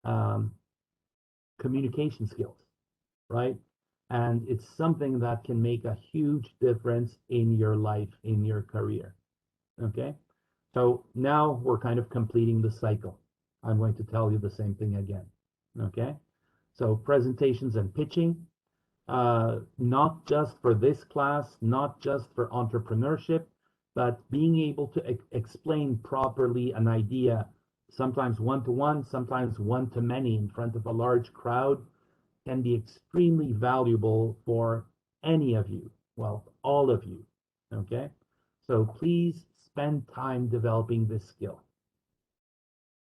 um, communication skills, right? And it's something that can make a huge difference in your life, in your career. Okay. So now we're kind of completing the cycle. I'm going to tell you the same thing again. Okay. So presentations and pitching, not just for this class, not just for entrepreneurship, but being able to explain properly an idea, sometimes one-to-one, sometimes one-to-many in front of a large crowd, can be extremely valuable for any of you, well, all of you, okay? So please spend time developing this skill.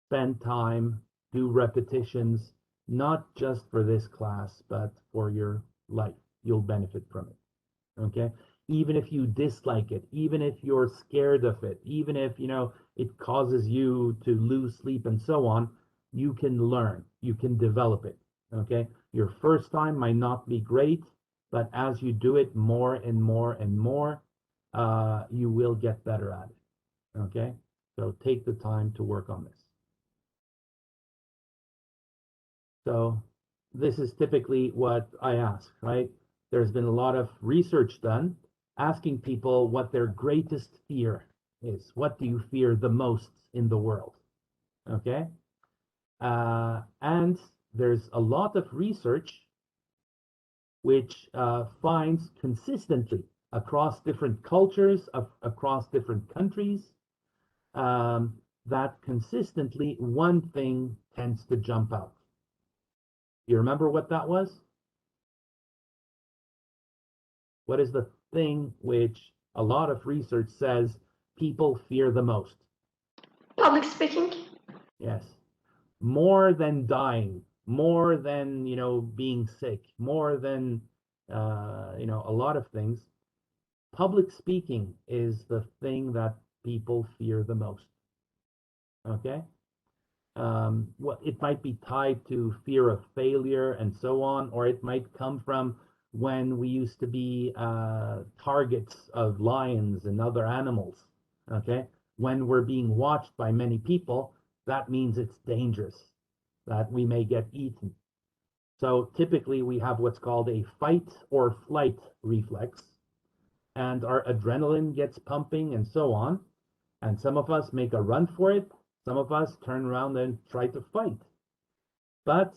Spend time, do repetitions, not just for this class, but for your life. You'll benefit from it, okay? Even if you dislike it, even if you're scared of it, even if, it causes you to lose sleep and so on, you can learn, you can develop it, okay? Your first time might not be great, but as you do it more and more and more, you will get better at it, okay? So take the time to work on this. So this is typically what I ask, right? There's been a lot of research done asking people what their greatest fear is. What do you fear the most in the world? Okay? And there's a lot of research which finds consistently across different cultures, across different countries, that consistently one thing tends to jump out. You remember what that was? What is the thing which a lot of research says people fear the most? Public speaking. Yes. More than dying, more than, being sick, more than, a lot of things. Public speaking is the thing that people fear the most. Okay? Well, it might be tied to fear of failure and so on, or it might come from when we used to be targets of lions and other animals. Okay, when we're being watched by many people, that means it's dangerous, that we may get eaten. So typically we have what's called a fight or flight reflex, and our adrenaline gets pumping and so on. And some of us make a run for it. Some of us turn around and try to fight. But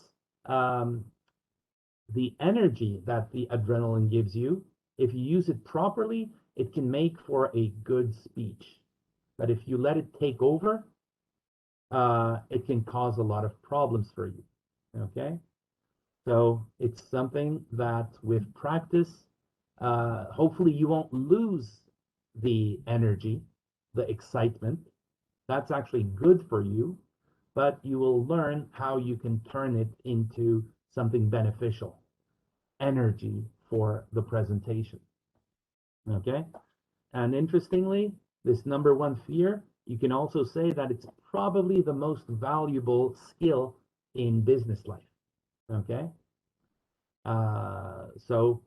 the energy that the adrenaline gives you, if you use it properly, it can make for a good speech. But if you let it take over, it can cause a lot of problems for you. Okay? So it's something that with practice, hopefully you won't lose the energy, the excitement. That's actually good for you, but you will learn how you can turn it into something beneficial, energy for the presentation. Okay? And interestingly, this number one fear, you can also say that it's probably the most valuable skill in business life. Okay? So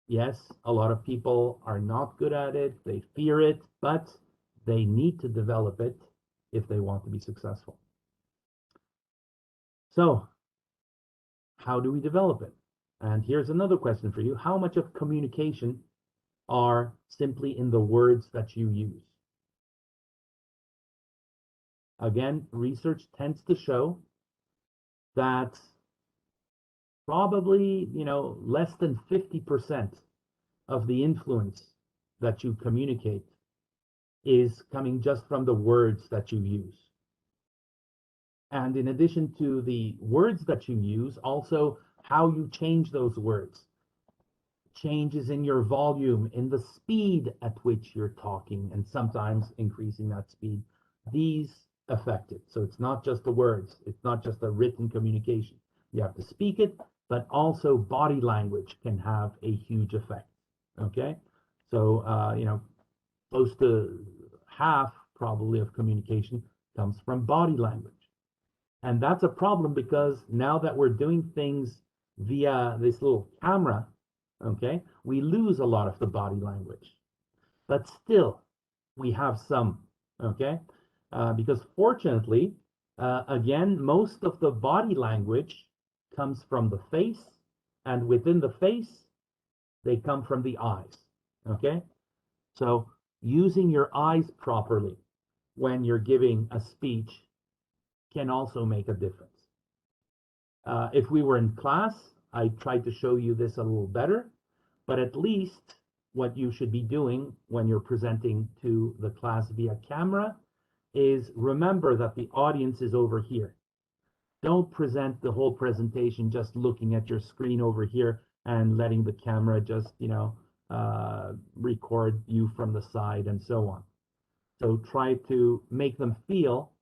yes, a lot of people are not good at it, they fear it, but they need to develop it if they want to be successful. So, how do we develop it? And here's another question for you. How much of communication are simply in the words that you use? Again, research tends to show that probably, less than 50% of the influence that you communicate is coming just from the words that you use. And in addition to the words that you use, also how you change those words. Changes in your volume, in the speed at which you're talking, and sometimes increasing that speed. These affect it. So it's not just the words, it's not just a written communication. You have to speak it, but also body language can have a huge effect. Okay? So, close to half probably of communication comes from body language. And that's a problem because now that we're doing things via this little camera, okay, we lose a lot of the body language. But still, we have some, okay? Because fortunately, Again, most of the body language comes from the face, and within the face, they come from the eyes. Okay? So using your eyes properly when you're giving a speech can also make a difference. If we were in class, I tried to show you this a little better, but at least what you should be doing when you're presenting to the class via camera is remember that the audience is over here. Don't present the whole presentation just looking at your screen over here and letting the camera just, record you from the side and so on. So try to make them feel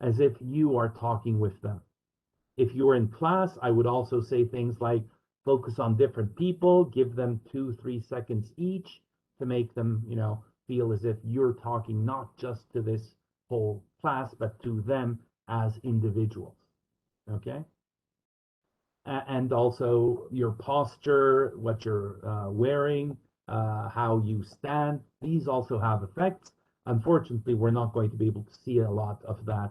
as if you are talking with them. If you were in class, I would also say things like focus on different people, give them 2-3 seconds each to make them, feel as if you're talking not just to this whole class, but to them as individuals. Okay? And also your posture, what you're wearing, how you stand. These also have effects. Unfortunately, we're not going to be able to see a lot of that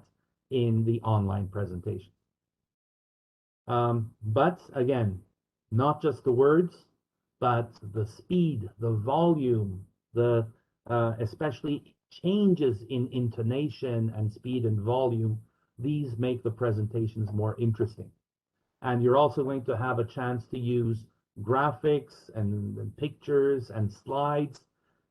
in the online presentation. But again, not just the words, but the speed, the volume, the especially changes in intonation and speed and volume. These make the presentations more interesting. And you're also going to have a chance to use graphics and pictures and slides.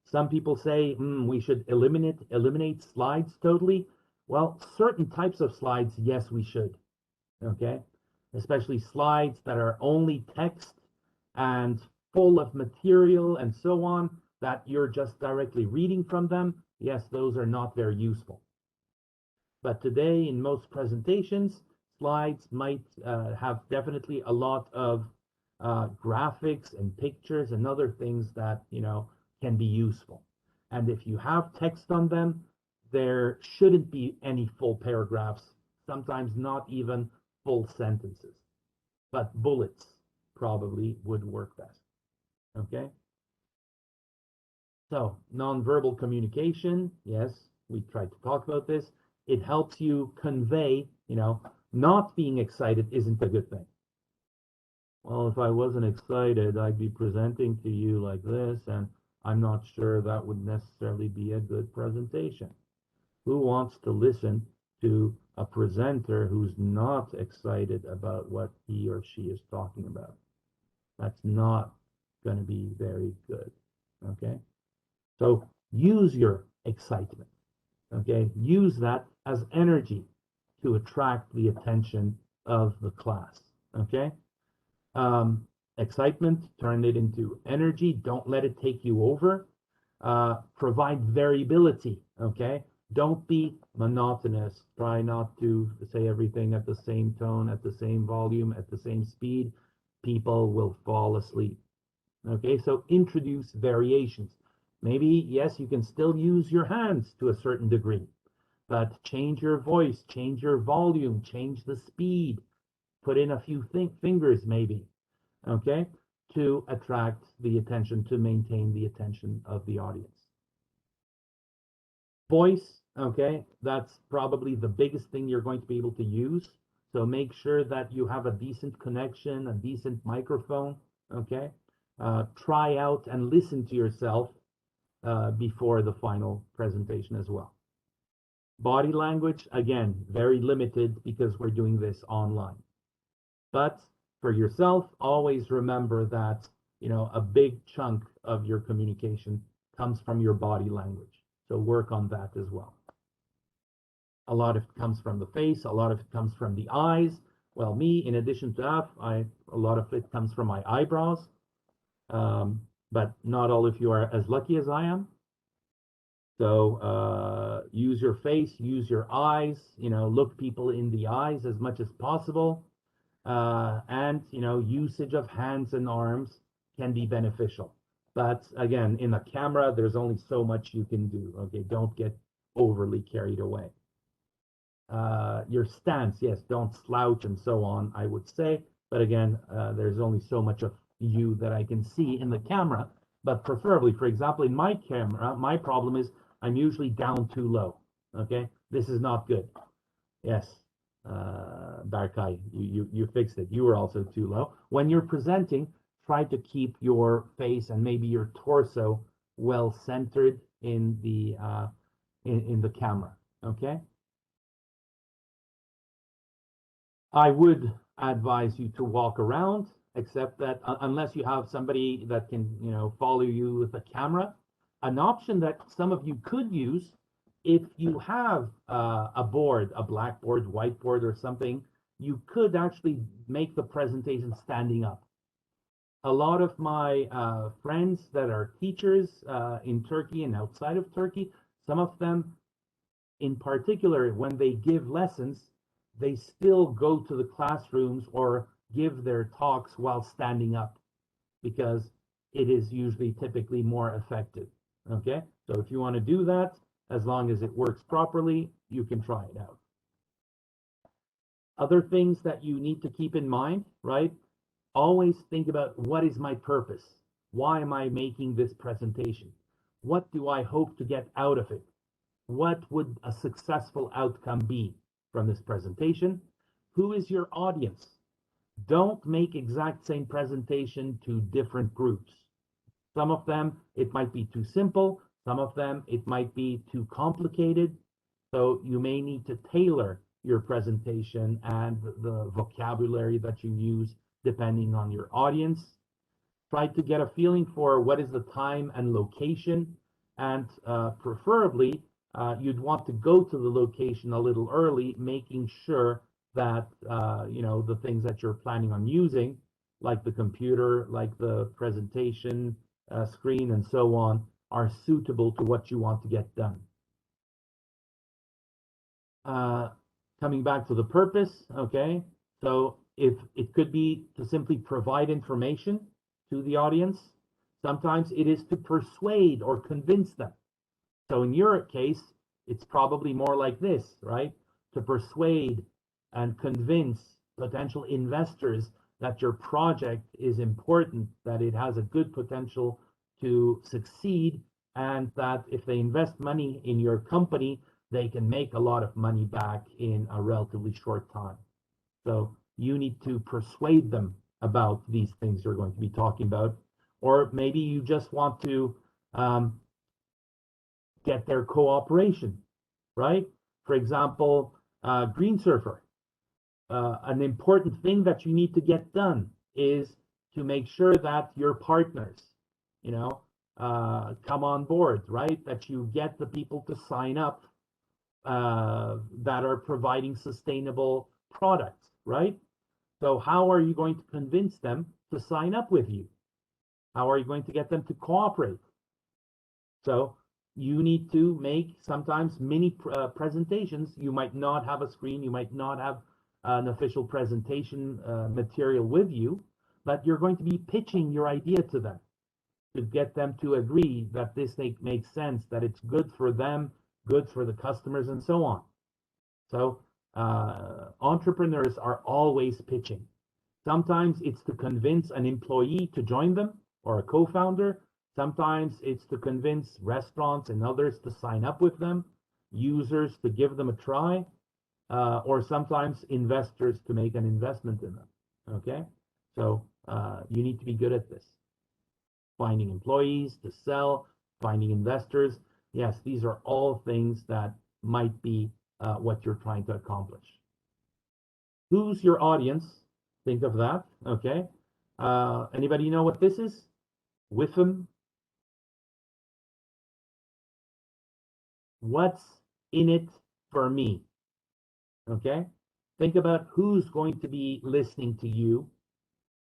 Some people say we should eliminate slides totally. Well, certain types of slides, yes, we should. Okay, especially slides that are only text and full of material and so on that you're just directly reading from them. Yes, those are not very useful. But today, in most presentations, slides might have definitely a lot of graphics and pictures and other things that, can be useful. And if you have text on them, there shouldn't be any full paragraphs, sometimes not even full sentences. But bullets probably would work best. Okay? So, nonverbal communication, yes, we tried to talk about this. It helps you convey, not being excited isn't a good thing. Well, if I wasn't excited, I'd be presenting to you like this, and I'm not sure that would necessarily be a good presentation. Who wants to listen to a presenter who's not excited about what he or she is talking about? That's not going to be very good. Okay? So use your excitement. Okay? Use that as energy to attract the attention of the class. Okay? Excitement, turn it into energy. Don't let it take you over. Provide variability. Okay? Don't be monotonous. Try not to say everything at the same tone, at the same volume, at the same speed. People will fall asleep. Okay, so introduce variations. Maybe, yes, you can still use your hands to a certain degree, but change your voice, change your volume, change the speed, put in a few fingers maybe, okay, to attract the attention, to maintain the attention of the audience. Voice, okay, that's probably the biggest thing you're going to be able to use. So make sure that you have a decent connection, a decent microphone, okay? Try out and listen to yourself before the final presentation as well. Body language, again, very limited because we're doing this online. But for yourself, always remember that, a big chunk of your communication comes from your body language. So work on that as well. A lot of it comes from the face, a lot of it comes from the eyes. Well, me, in addition to that, a lot of it comes from my eyebrows. But not all of you are as lucky as I am. So use your face, use your eyes, look people in the eyes as much as possible. And, usage of hands and arms can be beneficial. But again, in a camera, there's only so much you can do. Okay, don't get overly carried away. Your stance, yes, don't slouch and so on, I would say. But again, there's only so much of you that I can see in the camera. But preferably, for example, in my camera, my problem is I'm usually down too low. Okay, this is not good. Yes, Barkai, you fixed it. You were also too low. When you're presenting, try to keep your face and maybe your torso well centered in the camera. Okay. I would advise you to walk around, except that unless you have somebody that can, follow you with a camera. An option that some of you could use, if you have a board, a blackboard, whiteboard, or something, you could actually make the presentation standing up. A lot of my friends that are teachers in Turkey and outside of Turkey, some of them in particular, when they give lessons, they still go to the classrooms or give their talks while standing up because it is usually typically more effective. Okay, so if you want to do that, as long as it works properly, you can try it out. Other things that you need to keep in mind, right? Always think about, what is my purpose? Why am I making this presentation? What do I hope to get out of it? What would a successful outcome be from this presentation? Who is your audience? Don't make exact same presentation to different groups. Some of them, it might be too simple. Some of them, it might be too complicated. So you may need to tailor your presentation and the vocabulary that you use depending on your audience. Try to get a feeling for what is the time and location, and preferably you'd want to go to the location a little early, making sure that the things that you're planning on using, like the computer, like the presentation screen, and so on, are suitable to what you want to get done. Coming back to the purpose, okay, so if it could be to simply provide information to the audience, sometimes it is to persuade or convince them. So in your case, it's probably more like this, right? To persuade and convince potential investors that your project is important, that it has a good potential to succeed, and that if they invest money in your company, they can make a lot of money back in a relatively short time. So you need to persuade them about these things you're going to be talking about. Or maybe you just want to get their cooperation, right? For example, green surfer. An important thing that you need to get done is to make sure that your partners, come on board, right? That you get the people to sign up that are providing sustainable products, right? So how are you going to convince them to sign up with you? How are you going to get them to cooperate? So you need to make sometimes mini presentations. You might not have a screen, you might not have an official presentation material with you, but you're going to be pitching your idea to them to get them to agree that this makes sense, that it's good for them, good for the customers, and so on. So entrepreneurs are always pitching. Sometimes it's to convince an employee to join them or a co-founder. Sometimes it's to convince restaurants and others to sign up with them, users to give them a try, or sometimes investors to make an investment in them. Okay, so you need to be good at this. Finding employees to sell, finding investors. Yes, these are all things that might be what you're trying to accomplish. Who's your audience? Think of that. Okay. Anybody know what this is? WIFM. What's in it for me? Okay. Think about who's going to be listening to you.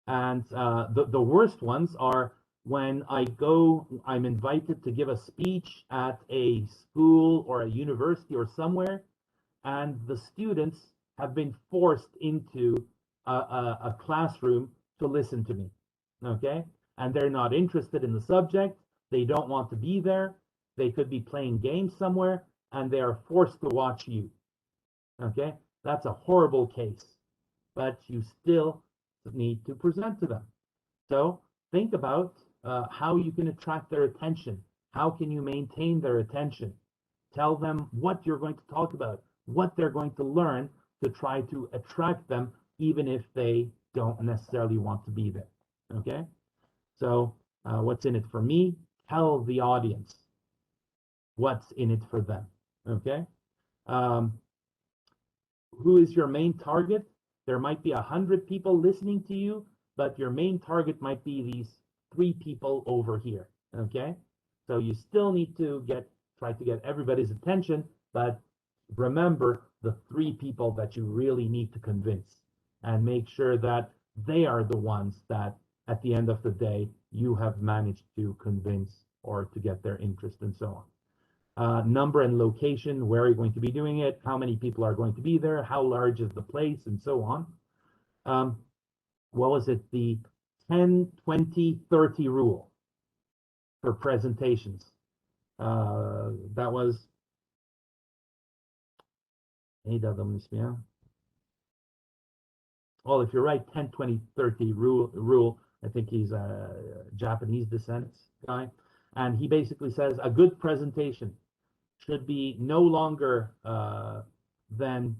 And the worst ones are when I'm invited to give a speech at a school or a university or somewhere, and the students have been forced into a classroom to listen to me. Okay. And they're not interested in the subject. They don't want to be there. They could be playing games somewhere, and they are forced to watch you. Okay. That's a horrible case, but you still need to present to them. So think about how you can attract their attention. How can you maintain their attention? Tell them what you're going to talk about, what they're going to learn, to try to attract them, even if they don't necessarily want to be there. Okay? So, what's in it for me? Tell the audience what's in it for them. Okay? Um, who is your main target? There might be 100 people listening to you, but your main target might be these 3 people over here. Okay? So you still need to try to get everybody's attention, but remember the 3 people that you really need to convince, and make sure that they are the ones that at the end of the day you have managed to convince or to get their interest and so on. Number and location, where are you going to be doing it, how many people are going to be there, how large is the place, and so on. What was it? The 10-20-30 rule for presentations. That was well, if you're right, 10-20-30 rule. I think he's a Japanese descent guy, and he basically says a good presentation should be no longer than,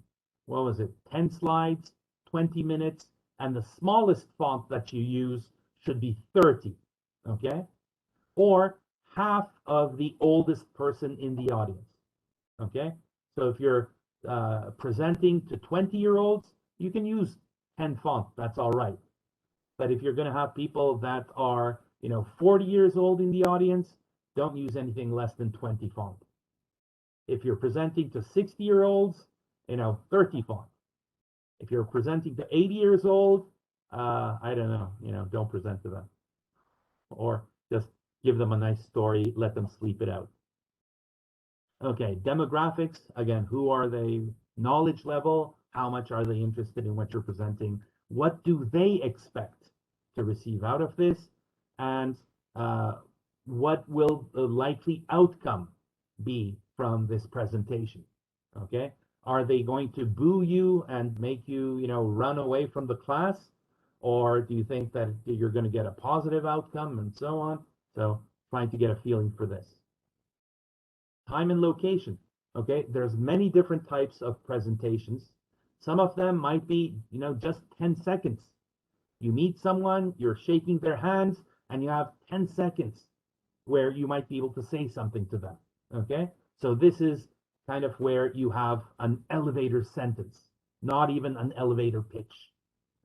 what was it, 10 slides, 20 minutes, and the smallest font that you use should be 30, okay? Or half of the oldest person in the audience, okay? So if you're presenting to 20-year-olds, you can use 10 font, that's all right. But if you're going to have people that are, 40 years old in the audience, don't use anything less than 20 font. If you're presenting to 60-year-olds, 30 font. If you're presenting to 80 years old, I don't know, don't present to them. Or just give them a nice story, let them sleep it out. Okay, demographics, again, who are they? Knowledge level, how much are they interested in what you're presenting? What do they expect to receive out of this? And what will the likely outcome be from this presentation? Okay, are they going to boo you and make you, run away from the class? Or do you think that you're going to get a positive outcome and so on? So trying to get a feeling for this. Time and location. Okay, there's many different types of presentations. Some of them might be, just 10 seconds. You meet someone, you're shaking their hands, and you have 10 seconds where you might be able to say something to them. Okay, so this is kind of where you have an elevator sentence, not even an elevator pitch.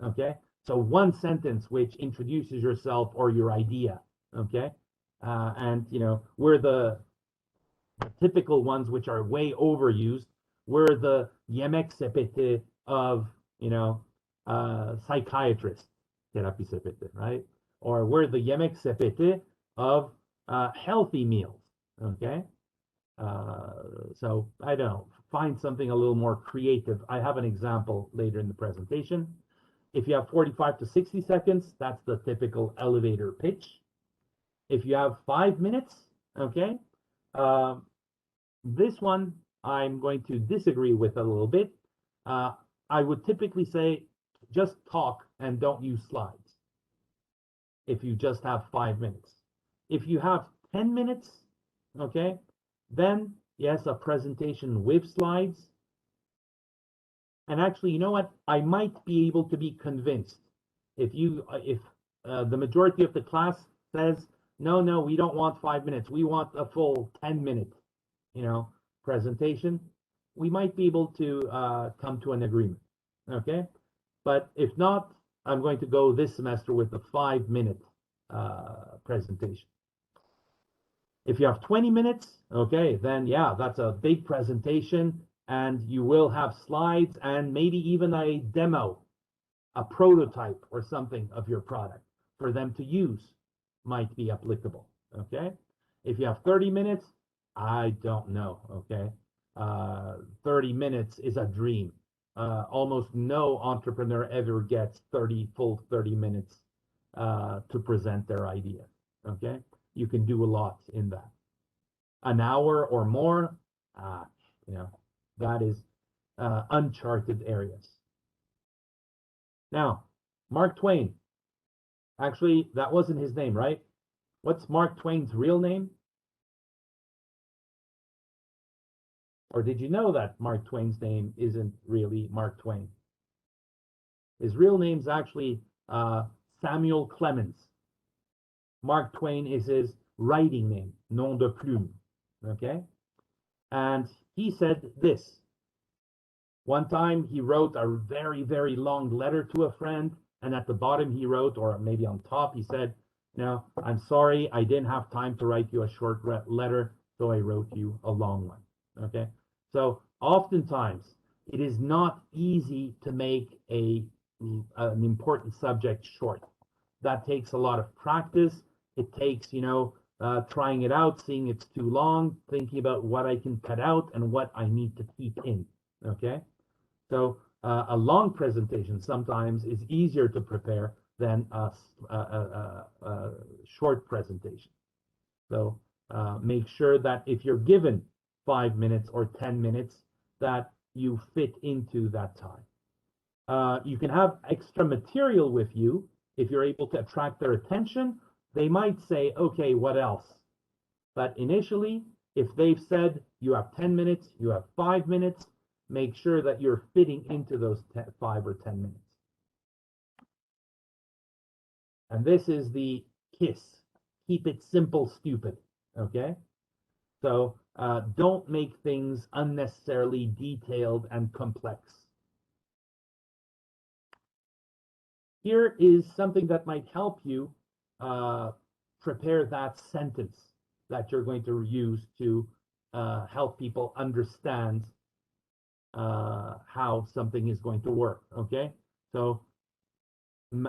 Okay, so one sentence which introduces yourself or your idea. Okay, and we're the typical ones which are way overused. We're the yemek sepeti of psychiatrists, therapy sepeti, right? Or we're the yemek sepeti of healthy meals. Okay, so I don't know, find something a little more creative. I have an example later in the presentation. If you have 45 to 60 seconds, that's the typical elevator pitch. If you have 5 minutes, okay, this one I'm going to disagree with a little bit. I would typically say just talk and don't use slides if you just have 5 minutes. If you have 10 minutes, okay, then yes, a presentation with slides. And actually, you know what? I might be able to be convinced if the majority of the class says, no, we don't want 5 minutes. We want a full 10-minute, presentation. We might be able to come to an agreement. Okay. But if not, I'm going to go this semester with a 5-minute presentation. If you have 20 minutes, okay, then yeah, that's a big presentation, and you will have slides and maybe even a demo, a prototype or something of your product for them to use might be applicable. Okay. If you have 30 minutes, I don't know. Okay. 30 minutes is a dream. Almost no entrepreneur ever gets full 30 minutes to present their idea. Okay. You can do a lot in that. An hour or more, that is uncharted areas. Now, Mark Twain. Actually, that wasn't his name, right? What's Mark Twain's real name? Or did you know that Mark Twain's name isn't really Mark Twain? His real name's actually Samuel Clemens. Mark Twain is his writing name, nom de plume. Okay? And he said this. One time he wrote a very, very long letter to a friend, and at the bottom he wrote, or maybe on top, he said, "No, I'm sorry, I didn't have time to write you a short letter, so I wrote you a long one." Okay? So oftentimes it is not easy to make an important subject short. That takes a lot of practice. It takes, trying it out, seeing it's too long, thinking about what I can cut out and what I need to keep in. Okay? So a long presentation sometimes is easier to prepare than a short presentation. So make sure that if you're given 5 minutes or 10 minutes, that you fit into that time. You can have extra material with you if you're able to attract their attention. They might say, okay, what else? But initially, if they've said you have 10 minutes, you have 5 minutes, make sure that you're fitting into those 5 or 10 minutes. And this is the KISS. Keep it simple, stupid. Okay? So don't make things unnecessarily detailed and complex. Here is something that might help you prepare that sentence that you're going to use to help people understand how something is going to work. Okay, so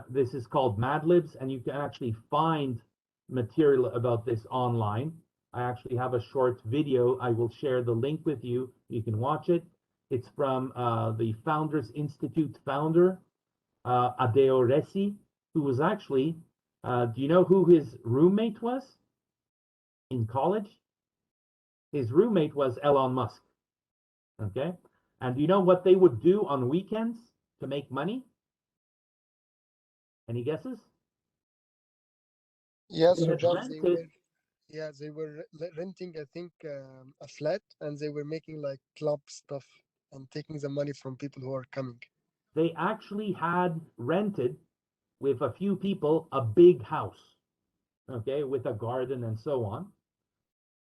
this is called Mad Libs, and you can actually find material about this online. I actually have a short video. I will share the link with you. You can watch it. It's from the Founders Institute founder, Adil Oran, who was actually, do you know who his roommate was in college? His roommate was Elon Musk. Okay, and do you know what they would do on weekends to make money? Any guesses? Yes, They so had John, rented. they were renting, I think, a flat, and they were making like club stuff and taking the money from people who are coming. They actually had rented with a few people a big house, okay, with a garden and so on.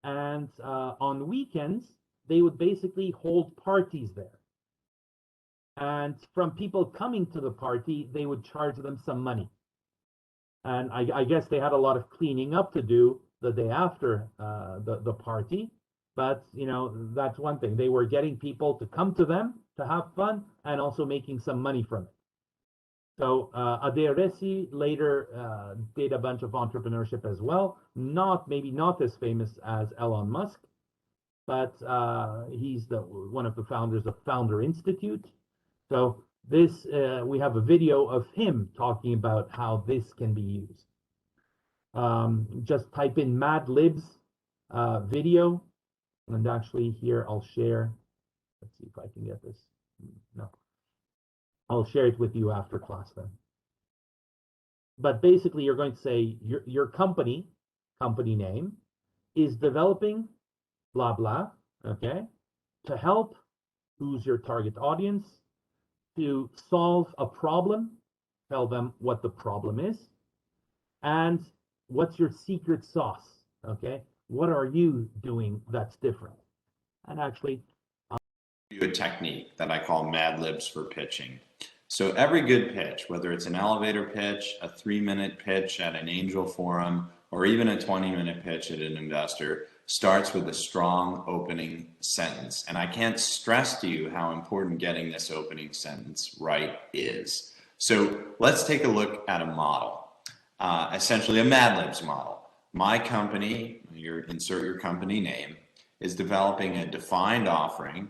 And on weekends, they would basically hold parties there. And from people coming to the party, they would charge them some money. And I guess they had a lot of cleaning up to do the day after the party. But, that's one thing. They were getting people to come to them to have fun and also making some money from it. So Adil Oran later did a bunch of entrepreneurship as well. Maybe not as famous as Elon Musk, but he's one of the founders of Founder Institute. So this we have a video of him talking about how this can be used. Just type in Mad Libs video, and actually here I'll share. Let's see if I can get this. No, I'll share it with you after class then. But basically, you're going to say your company name is developing blah blah, okay, to help who's your target audience, to solve a problem, tell them what the problem is, and what's your secret sauce, okay? What are you doing that's different? And actually, a technique that I call Mad Libs for pitching. So every good pitch, whether it's an elevator pitch, a 3-minute pitch at an angel forum, or even a 20-minute pitch at an investor, starts with a strong opening sentence. And I can't stress to you how important getting this opening sentence right is. So let's take a look at a model, essentially a Mad Libs model. My company, insert your company name, is developing a defined offering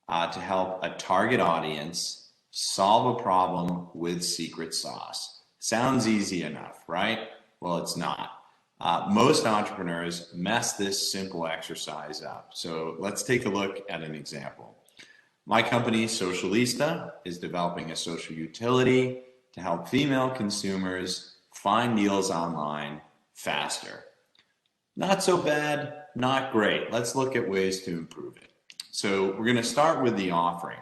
to help a target audience solve a problem with secret sauce. Sounds easy enough, right? Well, it's not. Most entrepreneurs mess this simple exercise up. So let's take a look at an example. My company, Socialista, is developing a social utility to help female consumers find deals online faster. Not so bad, not great. Let's look at ways to improve it. So we're going to start with the offering.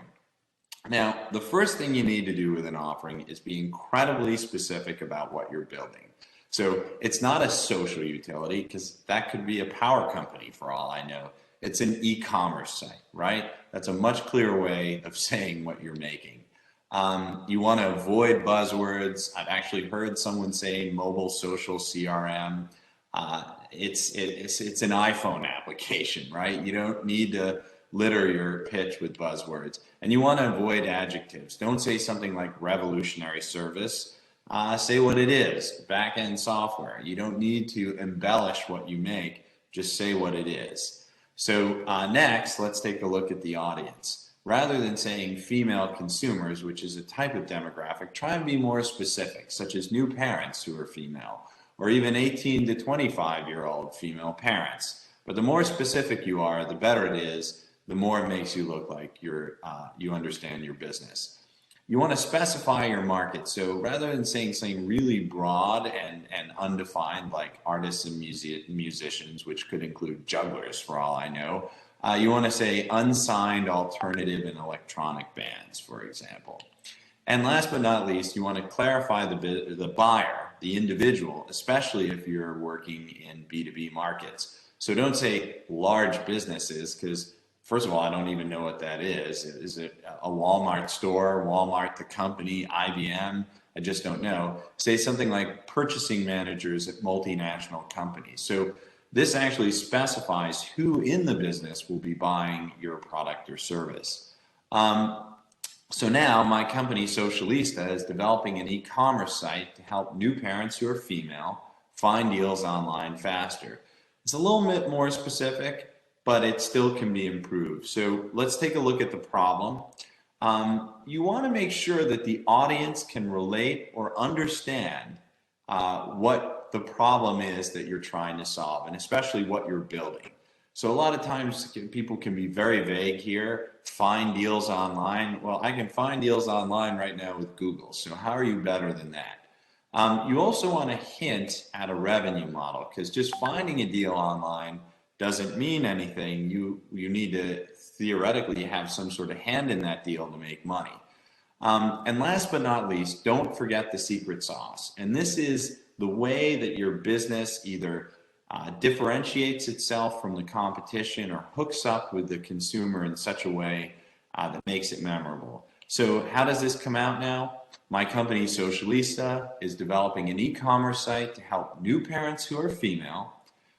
Now, the first thing you need to do with an offering is be incredibly specific about what you're building. So it's not a social utility, because that could be a power company for all I know. It's an e-commerce site, right? That's a much clearer way of saying what you're making. You want to avoid buzzwords. I've actually heard someone say mobile social CRM. It's an iPhone application, right? You don't need to litter your pitch with buzzwords. And you want to avoid adjectives. Don't say something like revolutionary service. Say what it is, back-end software. You don't need to embellish what you make, just say what it is. So next, let's take a look at the audience. Rather than saying female consumers, which is a type of demographic, try and be more specific, such as new parents who are female, or even 18 to 25-year-old female parents. But the more specific you are, the better it is, the more it makes you look like you understand your business. You want to specify your market. So rather than saying something really broad and undefined, like artists and musicians, which could include jugglers for all I know, you want to say unsigned alternative and electronic bands, for example. And last but not least, you want to clarify the buyer, the individual, especially if you're working in B2B markets. So don't say large businesses, because first of all, I don't even know what that is. Is it a Walmart store, Walmart the company, IBM? I just don't know. Say something like purchasing managers at multinational companies. So this actually specifies who in the business will be buying your product or service. So now my company, Socialista, is developing an e-commerce site to help new parents who are female find deals online faster. It's a little bit more specific, but it still can be improved. So let's take a look at the problem. You want to make sure that the audience can relate or understand what the problem is that you're trying to solve, and especially what you're building. So a lot of times people can be very vague here. Find deals online. Well, I can find deals online right now with Google. So how are you better than that? You also want to hint at a revenue model, because just finding a deal online doesn't mean anything. You need to theoretically have some sort of hand in that deal to make money. And last but not least, don't forget the secret sauce. And this is the way that your business either differentiates itself from the competition or hooks up with the consumer in such a way that makes it memorable. So how does this come out now? My company, Socialista, is developing an e-commerce site to help new parents who are female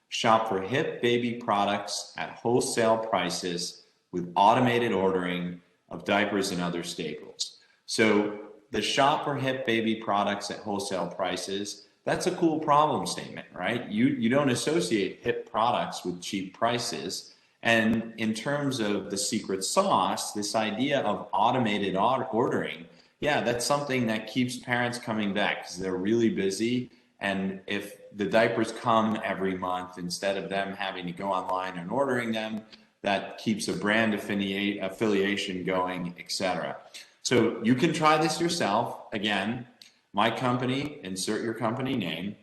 shop for hip baby products at wholesale prices with automated ordering of diapers and other staples. So the shop for hip baby products at wholesale prices, that's a cool problem statement, right? You don't associate hip products with cheap prices. And in terms of the secret sauce, this idea of automated ordering, yeah, that's something that keeps parents coming back because they're really busy. And if the diapers come every month, instead of them having to go online and ordering them, that keeps a brand affiliation going, etc. So you can try this yourself. Again, my company, insert your company name,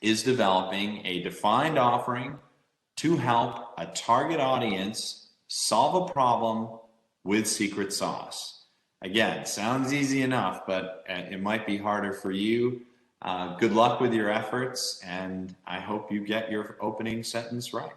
is developing a defined offering to help a target audience solve a problem with secret sauce. Again, sounds easy enough, but it might be harder for you. Good luck with your efforts, and I hope you get your opening sentence right.